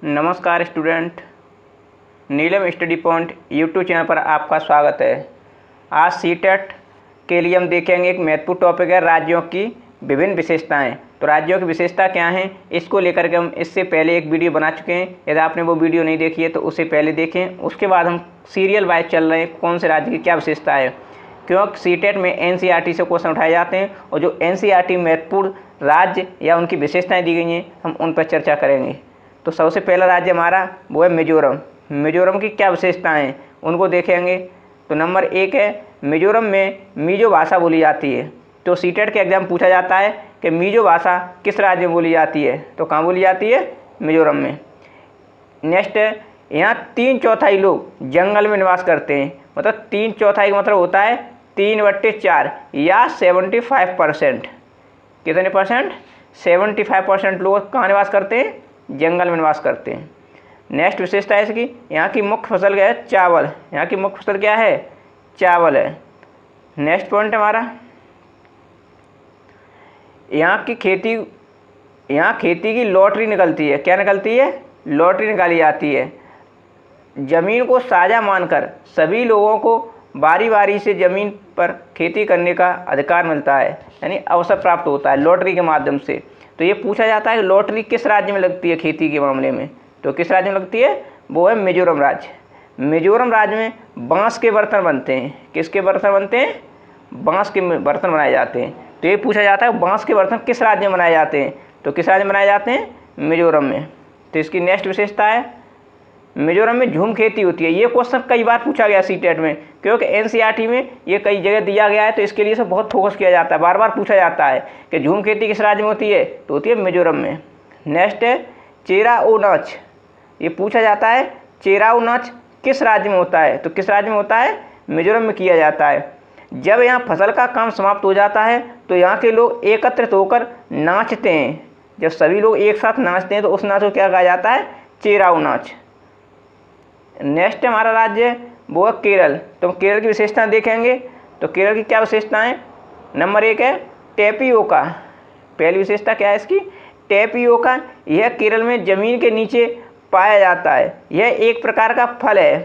नमस्कार स्टूडेंट, नीलम study point YouTube channel पर आपका स्वागत है। आज सीटेट के लिए हम देखेंगे एक महत्वपूर्ण टॉपिक है राज्यों की विभिन्न विशेषताएं। तो राज्यों की विशेषता क्या हैं, इसको लेकर के हम इससे पहले एक वीडियो बना चुके हैं। यदि आपने वो वीडियो नहीं देखी है तो उससे पहले देखें। उसके बाद हम सीरियल वाइज चल रहे हैं कौन से राज्य की क्या विशेषता है, क्योंकि सीटेट में एनसीईआरटी से क्वेश्चन उठाए जाते हैं और जो एनसीईआरटी महत्वपूर्ण राज्य या उनकी विशेषताएँ दी गई हैं हम उन पर चर्चा करेंगे। तो सबसे पहला राज्य हमारा वो है मिजोरम। मिजोरम की क्या विशेषताएं हैं उनको देखेंगे। तो नंबर 1 है, मिजोरम में मिजो भाषा बोली जाती है। तो सीटेट के एग्जाम पूछा जाता है कि मिजो भाषा किस राज्य में बोली जाती है, तो कहाँ बोली जाती है? मिजोरम में। नेक्स्ट है, यहाँ 3/4 लोग जंगल में निवास करते हैं। मतलब 3/4 का मतलब होता है 3/4 या 75%। कितने परसेंट? 75% लोग कहाँ निवास करते हैं? जंगल में निवास करते हैं। नेक्स्ट विशेषता है इसकी, यहाँ की मुख्य फसल क्या है? चावल। यहाँ की मुख्य फसल क्या है? चावल है। नेक्स्ट पॉइंट हमारा, यहाँ खेती की लॉटरी निकलती है। क्या निकलती है? लॉटरी निकाली जाती है। ज़मीन को साझा मानकर सभी लोगों को बारी बारी से ज़मीन पर खेती करने का अधिकार मिलता है, यानी अवसर प्राप्त होता है लॉटरी के माध्यम से। तो ये पूछा जाता है लॉटरी किस राज्य में लगती है खेती के मामले में, तो किस राज्य में लगती है? वो है मिजोरम राज्य। मिजोरम राज्य में बांस के बर्तन बनते हैं। किसके बर्तन बनते हैं? बांस के बर्तन बनाए जाते हैं। तो ये पूछा जाता है बांस के बर्तन किस राज्य में बनाए जाते हैं, तो किस राज्य में बनाए जाते हैं? मिजोरम में। तो इसकी नेक्स्ट विशेषता है, मिजोरम में झूम खेती होती है। ये क्वेश्चन कई बार पूछा गया सीटेट में, क्योंकि एनसीईआरटी में ये कई जगह दिया गया है, तो इसके लिए सब बहुत फोकस किया जाता है। बार बार पूछा जाता है कि झूम खेती किस राज्य में होती है, तो होती है मिजोरम में। नेक्स्ट है चेराओ नाच। ये पूछा जाता है चेराओ नाच किस राज्य में होता है, तो किस राज्य में होता है? मिजोरम में किया जाता है। जब यहाँ फसल का काम समाप्त हो जाता है तो यहाँ के लोग एकत्रित होकर नाचते हैं। जब सभी लोग एक साथ नाचते हैं तो उस नाच को क्या कहा जाता है? चेराओ नाच। नेक्स्ट हमारा राज्य है वो है केरल। तो केरल की विशेषताएं देखेंगे। तो केरल की क्या विशेषताएं? नंबर 1 है टेपियोका। पहली विशेषता क्या है इसकी? टेपियोका। यह केरल में ज़मीन के नीचे पाया जाता है। यह एक प्रकार का फल है।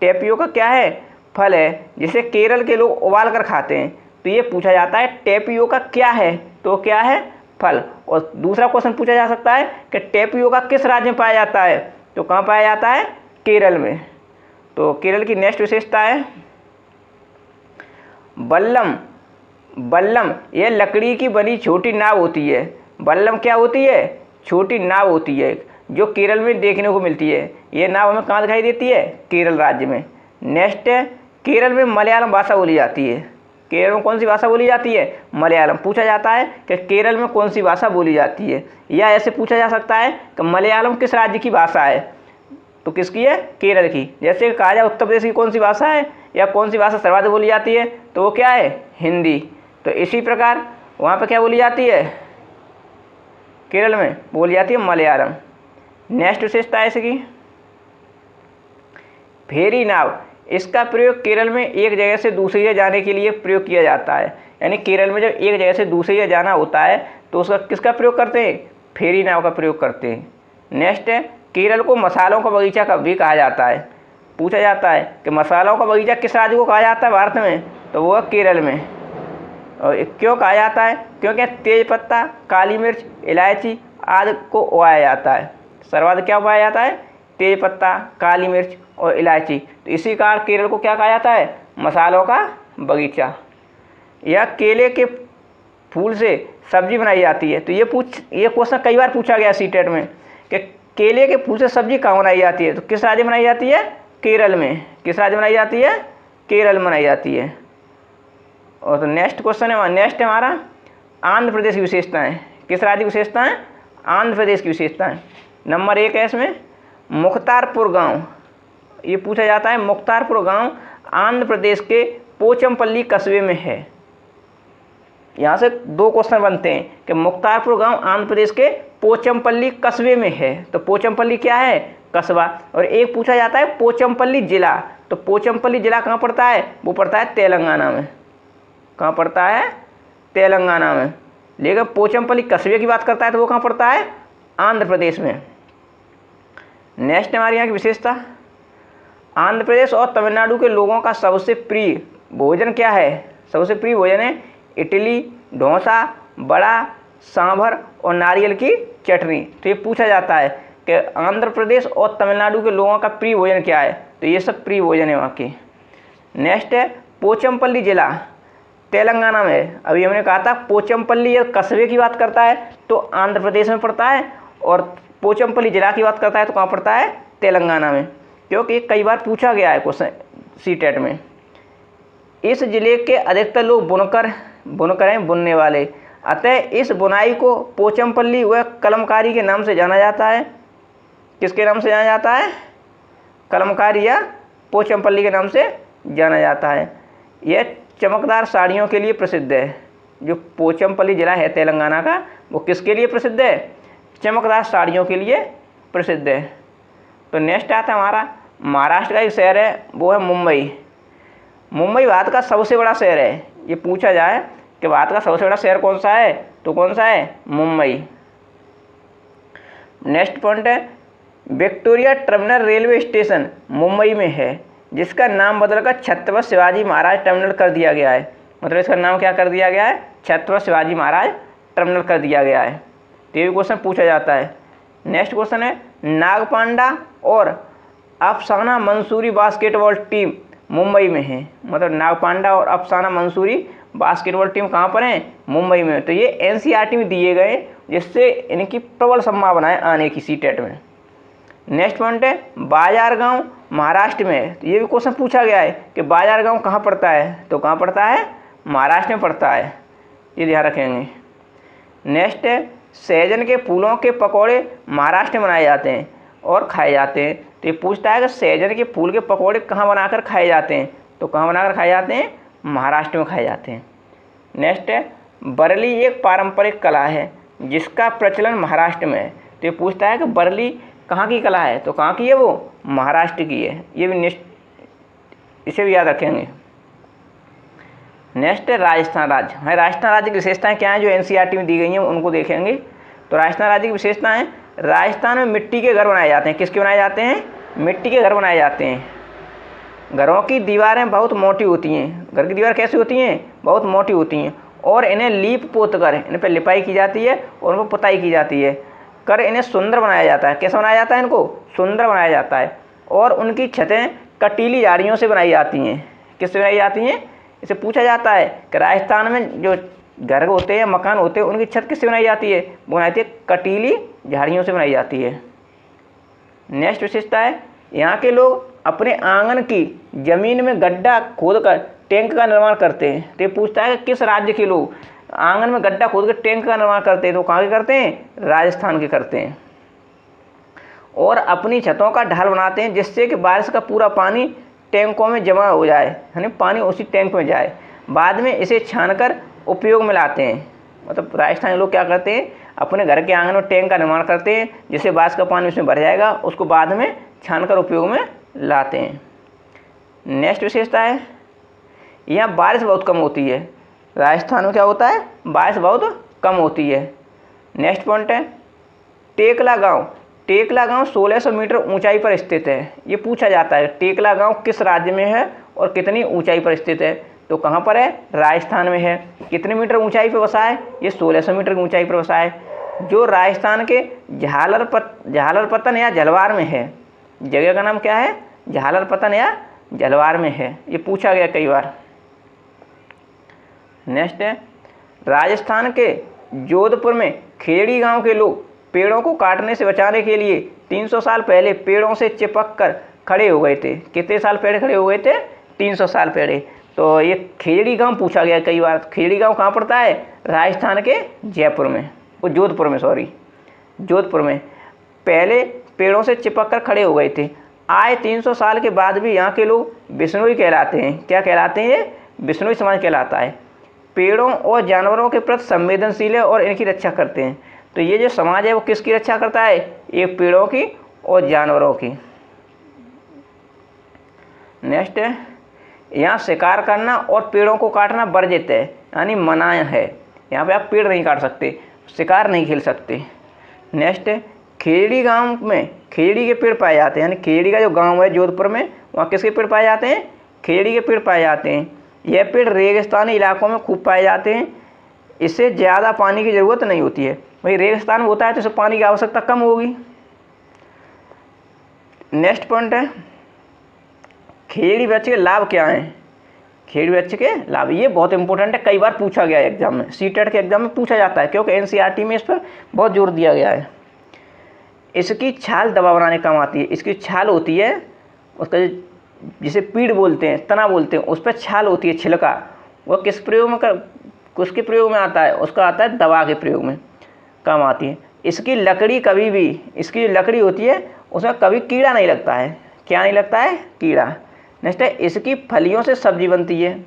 टेपियोका क्या है? फल है, जिसे केरल के लोग उबाल कर खाते हैं। तो ये पूछा जाता है टेपियोका क्या है, तो क्या है? फल। और दूसरा क्वेश्चन पूछा जा सकता है कि टेपियोका किस राज्य में पाया जाता है, तो कहाँ पाया जाता है? केरल में। तो केरल की नेक्स्ट विशेषता है बल्लम। बल्लम यह लकड़ी की बनी छोटी नाव होती है। बल्लम क्या होती है? छोटी नाव होती है, जो केरल में देखने को मिलती है। ये नाव हमें कहाँ दिखाई देती है? केरल राज्य में। नेक्स्ट है केरल में मलयालम भाषा बोली जाती है। केरल में कौन सी भाषा बोली जाती है? मलयालम। पूछा जाता है कि केरल में कौन सी भाषा बोली जाती है, या ऐसे पूछा जा सकता है कि मलयालम किस राज्य की भाषा है, तो किसकी है? केरल की। जैसे कहा जाए उत्तर प्रदेश की कौन सी भाषा है या कौन सी भाषा सर्वाधिक बोली जाती है, तो वो क्या है? हिंदी। तो इसी प्रकार वहाँ पर क्या बोली जाती है? केरल में बोली जाती है मलयालम। नेक्स्ट विशेषता है इसकी फेरी नाव। इसका प्रयोग केरल में एक जगह से दूसरी जगह जाने के लिए प्रयोग किया जाता है। यानी केरल में जब एक जगह से दूसरी जगह जाना होता है तो उसका किसका प्रयोग करते हैं? फेरी नाव का प्रयोग करते हैं। नेक्स्ट है केरल को मसालों का बगीचा का भी कहा जाता है। पूछा जाता है कि मसालों का बगीचा किस राज्य को कहा जाता है भारत में, तो वो है केरल में। और क्यों कहा जाता है? क्योंकि तेज पत्ता, काली मिर्च, इलायची आदि को उगाया जाता है। सर्वाधिक क्या उगाया जाता है? तेज पत्ता, काली मिर्च और इलायची। तो इसी कारण केरल को क्या कहा जाता है? मसालों का बगीचा। यह केले के फूल से सब्जी बनाई जाती है। तो ये क्वेश्चन कई बार पूछा गया सीटेट में कि केले के फूल से सब्जी कहाँ बनाई जाती है, तो किस राज्य में बनाई जाती है? केरल में। किस राज्य में बनाई जाती है? केरल में बनाई जाती है। और तो नेक्स्ट क्वेश्चन है, नेक्स्ट हमारा आंध्र प्रदेश की विशेषताएं। किस राज्य की विशेषताएं? आंध्र प्रदेश की विशेषताएं। नंबर 1 है इसमें मुख्तारपुर गांव। ये पूछा जाता है मुख्तारपुर गांव आंध्र प्रदेश के पोचमपल्ली कस्बे में है। यहाँ से 2 क्वेश्चन बनते हैं कि मुख्तारपुर गांव आंध्र प्रदेश के पोचमपल्ली कस्बे में है। तो पोचमपल्ली क्या है? कस्बा। और एक पूछा जाता है पोचमपल्ली जिला। तो पोचमपल्ली जिला कहाँ पड़ता है? वो पड़ता है तेलंगाना में। कहाँ पड़ता है? तेलंगाना में। लेकिन पोचमपल्ली कस्बे की बात करता है तो वो कहाँ पड़ता है? आंध्र प्रदेश में। नेक्स्ट हमारे यहाँ की विशेषता, आंध्र प्रदेश और तमिलनाडु के लोगों का सबसे प्रिय भोजन क्या है? सबसे प्रिय भोजन है इडली, डोसा, बड़ा, सांभर और नारियल की चटनी। तो ये पूछा जाता है कि आंध्र प्रदेश और तमिलनाडु के लोगों का प्रिय भोजन क्या है, तो ये सब प्रिय भोजन है वहाँ के। नेक्स्ट है पोचमपल्ली जिला तेलंगाना में है। अभी हमने कहा था पोचमपल्ली ये कस्बे की बात करता है तो आंध्र प्रदेश में पड़ता है, और पोचमपल्ली जिला की बात करता है तो कहाँ पड़ता है? तेलंगाना में, क्योंकि कई बार पूछा गया है क्वेश्चन सीटेट में। इस जिले के अधिकतर लोग बुनकर हैं, बुनने वाले, अतः इस बुनाई को पोचमपल्ली व कलमकारी के नाम से जाना जाता है। किसके नाम से जाना जाता है? कलमकारी या पोचमपल्ली के नाम से जाना जाता है। यह चमकदार साड़ियों के लिए प्रसिद्ध है। जो पोचमपल्ली जिला है तेलंगाना का, वो किसके लिए प्रसिद्ध है? चमकदार साड़ियों के लिए प्रसिद्ध है। तो नेक्स्ट आता है हमारा महाराष्ट्र का एक शहर है, वो है मुंबई। मुंबई भारत का सबसे बड़ा शहर है। ये पूछा जाए कि भारत का सबसे बड़ा शहर कौन सा है, तो कौन सा है? मुंबई। नेक्स्ट पॉइंट है Victoria terminal railway station Mumbai में है, जिसका नाम बदलकर छत्रपति शिवाजी महाराज टर्मिनल कर दिया गया है। मतलब इसका नाम क्या कर दिया गया है? छत्रपति शिवाजी महाराज टर्मिनल कर दिया गया है। तो ये भी क्वेश्चन पूछा जाता है। नेक्स्ट क्वेश्चन है नागपांडा और अफसाना मंसूरी बास्केटबॉल टीम मुंबई में है। मतलब नागपांडा और अफसाना मंसूरी बास्केटबॉल टीम कहाँ पर है? मुंबई में। तो ये एनसीईआरटी में दिए गए, जिससे इनकी प्रबल संभावना है आने की सीटेट में। नेक्स्ट पॉइंट है बाजार गांव महाराष्ट्र में है। तो ये भी क्वेश्चन पूछा गया है कि बाजार गांव कहाँ पड़ता है, तो कहाँ पड़ता है? महाराष्ट्र में पड़ता है, ये ध्यान रखेंगे। नेक्स्ट है सहजन के फूलों के पकौड़े महाराष्ट्र में बनाए जाते हैं और खाए जाते हैं। तो ये पूछता है कि सहजन के फूल के पकौड़े कहाँ बनाकर खाए जाते हैं, तो कहाँ बनाकर खाए जाते हैं? महाराष्ट्र में खाए जाते हैं। नेक्स्ट है बरली एक पारंपरिक कला है जिसका प्रचलन महाराष्ट्र में है। तो ये पूछता है कि बरली कहाँ की कला है, तो कहाँ की है? वो महाराष्ट्र की है। ये भी इसे भी याद रखेंगे। नेक्स्ट है राजस्थान राज्य। हमारे राजस्थान राज्य की विशेषताएं क्या हैं जो एनसीईआरटी में दी गई हैं, उनको देखेंगे। तो राजस्थान राज्य की विशेषताएं, राजस्थान में मिट्टी के घर बनाए जाते हैं। किसके बनाए जाते हैं? मिट्टी के घर बनाए जाते हैं। घरों की दीवारें बहुत मोटी होती हैं। घर की दीवार कैसी होती हैं? बहुत मोटी होती हैं, और इन्हें लीप पोत कर इन पर लिपाई की जाती है और उन पर पुताई की जाती है, कर इन्हें सुंदर बनाया जाता है। कैसे बनाया जाता है? इनको सुंदर बनाया जाता है। और उनकी छतें कटीली झाड़ियों से बनाई जाती हैं। किससे बनाई जाती हैं? इसे पूछा जाता है कि राजस्थान में जो घर होते हैं, मकान होते हैं, उनकी छत किससे बनाई जाती है? वो बनाई जाती है कटीली झाड़ियों से बनाई जाती है। नेक्स्ट विशेषता है यहाँ के लोग अपने आंगन की जमीन में गड्ढा खोदकर टैंक का निर्माण करते हैं। तो ये पूछता है कि किस राज्य के लोग आंगन में गड्ढा खोदकर टैंक का निर्माण करते हैं, तो कहाँ के करते हैं? राजस्थान के करते हैं। और अपनी छतों का ढाल बनाते हैं जिससे कि बारिश का पूरा पानी टैंकों में जमा हो जाए, यानी पानी उसी टैंक में जाए। बाद में इसे छानकर उपयोग में लाते हैं। मतलब राजस्थानी लोग क्या करते हैं? अपने घर के आंगन में टैंक का निर्माण करते हैं, जिससे बारिश का पानी उसमें भर जाएगा, उसको बाद में छानकर उपयोग में लाते हैं। नेक्स्ट विशेषता है यहाँ बारिश बहुत कम होती है। राजस्थान में क्या होता है? बारिश बहुत कम होती है। नेक्स्ट पॉइंट है टेकला गांव। टेकला गांव 1600 मीटर ऊंचाई पर स्थित है। ये पूछा जाता है टेकला गांव किस राज्य में है और कितनी ऊंचाई पर स्थित है, तो कहाँ पर है? राजस्थान में है। कितने मीटर ऊंचाई पर बसा है? ये 1600 मीटर की ऊंचाई पर बसा है, जो राजस्थान के झालरपतन या झलवार में है। जगह का नाम क्या है? झालरपतन या झलवार में है। ये पूछा गया कई बार। नेक्स्ट है राजस्थान के जोधपुर में खेड़ी गांव के लोग पेड़ों को काटने से बचाने के लिए 300 साल पहले पेड़ों से चिपक कर खड़े हो गए थे। कितने साल पहले खड़े हो गए थे? 300 साल पहले। तो ये खेड़ी गांव पूछा गया कई बार। खेड़ी गांव कहाँ पड़ता है? राजस्थान के जयपुर में, वो जोधपुर में, सॉरी जोधपुर में पहले पेड़ों से चिपक कर खड़े हो गए थे। आए 300 साल के बाद भी यहाँ के लोग बिश्नोई कहलाते हैं। क्या कहलाते हैं? ये बिश्नोई समाज कहलाता है। पेड़ों और जानवरों के प्रति संवेदनशील है और इनकी रक्षा करते हैं। तो ये जो समाज है वो किसकी रक्षा करता है? एक पेड़ों की और जानवरों की। नेक्स्ट है यहाँ शिकार करना और पेड़ों को काटना वर्जित है, यानी मना है। यहाँ पे आप पेड़ नहीं काट सकते, शिकार नहीं खेल सकते। नेक्स्ट है खेड़ी गांव में खेड़ी के पेड़ पाए जाते हैं, यानी खेड़ी का जो गांव है जोधपुर में, वहाँ किसके पेड़ पाए जाते हैं? खेड़ी के पेड़ पाए जाते हैं। यह पेड़ रेगिस्तानी इलाकों में खूब पाए जाते हैं। इससे ज़्यादा पानी की ज़रूरत नहीं होती है। भाई रेगिस्तान में होता है तो इससे पानी की आवश्यकता कम होगी। नेक्स्ट पॉइंट है, खेड़ी वृक्ष के लाभ क्या हैं? खेड़ी वृक्ष के लाभ, ये बहुत इंपॉर्टेंट है, कई बार पूछा गया है एग्जाम में, सीटेट के एग्जाम में पूछा जाता है, क्योंकि एनसीईआरटी में इस पर बहुत जोर दिया गया है। इसकी छाल दवा बनाने काम आती है। इसकी छाल होती है, उसका जिसे पीड़ बोलते हैं, तना बोलते हैं, उस पर छाल होती है, छिलका, वह किस प्रयोग में किसके प्रयोग में आता है? उसका आता है दवा के प्रयोग में काम आती है। इसकी लकड़ी कभी भी, इसकी जो लकड़ी होती है उसमें कभी कीड़ा नहीं लगता है। क्या नहीं लगता है? कीड़ा। नेक्स्ट है, इसकी फलियों से सब्जी बनती है।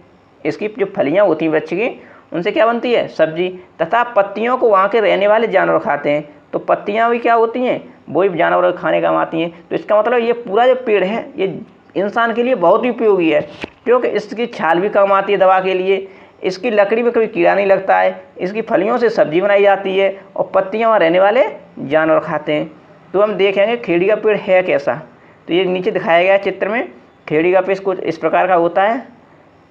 इसकी जो फलियाँ होती हैं वृक्ष की, उनसे क्या बनती है? सब्जी। तथा पत्तियों को वहाँ के रहने वाले जानवर खाते हैं। तो पत्तियाँ भी क्या होती हैं? वही जानवर खाने काम आती हैं। तो इसका मतलब ये पूरा जो पेड़ है ये इंसान के लिए बहुत ही उपयोगी है, क्योंकि इसकी छाल भी काम आती है दवा के लिए, इसकी लकड़ी में कभी कीड़ा नहीं लगता है, इसकी फलियों से सब्जी बनाई जाती है और पत्तियाँ वहाँ रहने वाले जानवर खाते हैं। तो हम देखेंगे खेड़ी का पेड़ है कैसा। तो ये नीचे दिखाया गया है चित्र में, खेड़ी का पेड़ कुछ इस प्रकार का होता है।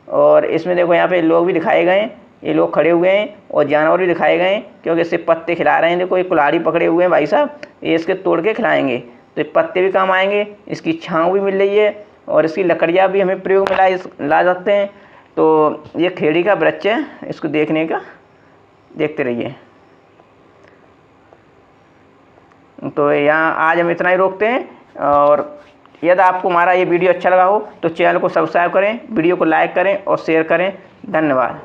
और इसमें देखो यहाँ पे लोग भी दिखाए गए हैं, ये लोग खड़े हुए हैं और जानवर भी दिखाए गए हैं, क्योंकि इससे पत्ते खिला रहे हैं। देखो ये कुल्हाड़ी पकड़े हुए हैं भाई साहब, ये इसके तोड़ के खिलाएंगे तो ये पत्ते भी काम आएंगे, इसकी छाँव भी मिल रही है और इसकी लकड़ियाँ भी हमें प्रयोग में ला सकते हैं। तो ये खेड़ी का वृक्ष है, इसको देखने का देखते रहिए। तो यहाँ आज हम इतना ही रोकते हैं, और यदि आपको हमारा ये वीडियो अच्छा लगा हो तो चैनल को सब्सक्राइब करें, वीडियो को लाइक करें और शेयर करें। धन्यवाद।